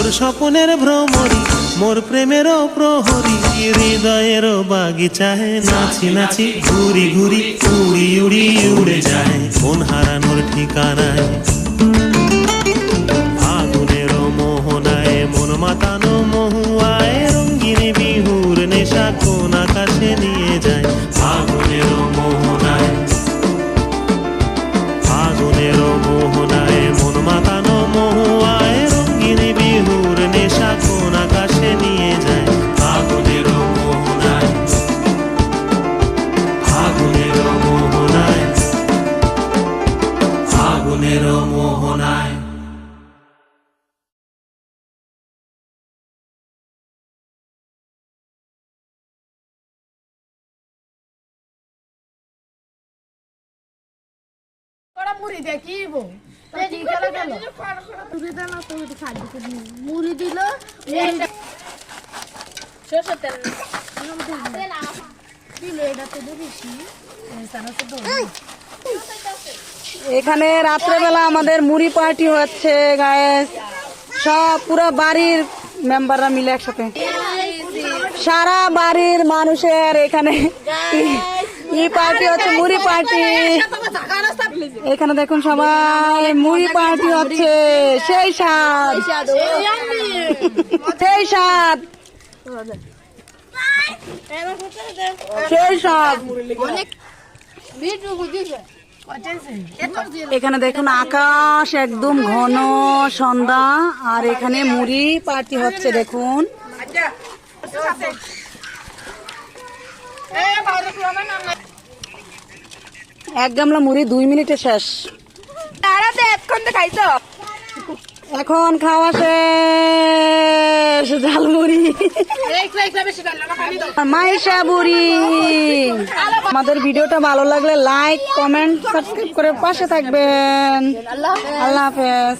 তোর স্বপ্নের ভ্রমরি মোর প্রেমেরও প্রহরী হৃদয়েরও বাগিচায় নাচি নাচি ঘুরি ঘুরি উড়ি উড়ি উড়ে যায় মন হারানোর ঠিকানায় ফাগুনেরও মোহনায় মন মাতানো মহুয়ায় রঙ্গিন বিহুর নেশা কোন আকাশে নিয়ে যায় ফাগুনেরও মোহনায় ফাগুনেরও মোহনায় মন মাতানো মহুয়ায় রঙ্গিন বিহুর নেশা কোন আকাশে নিয়ে যায় ফাগুনেরও মোহনায় ফাগুনেরও মোহনায় ফাগুনেরও মোহনায়। মুড়ি দেখিব মুড়ি দিল এখানে রাত্রেবেলা আমাদের মুড়ি পার্টি হচ্ছে গায়েস, সব পুরো বাড়ির মেম্বাররা মিলে একসাথে, সারা বাড়ির মানুষের এখানে ই পার্টি হচ্ছে, মুড়ি পার্টি। এখানে দেখুন সবাই মুড়ি পার্টি হচ্ছে, সেই স্বাদ সেই স্বাদ সেই স্বাদ। এখানে দেখুন আকাশ একদম ঘন সন্ধ্যা, আর এখানে মুড়ি পার্টি হচ্ছে দেখুন। এক গামলা মুড়ি 2 মিনিটে শেষ। এখন খাওয়া শেষ, ঝালমুড়ি মাইশা বুড়ি। আমাদের ভিডিওটা ভালো লাগলে লাইক কমেন্ট সাবস্ক্রাইব করে পাশে থাকবেন। আল্লাহ হাফেজ।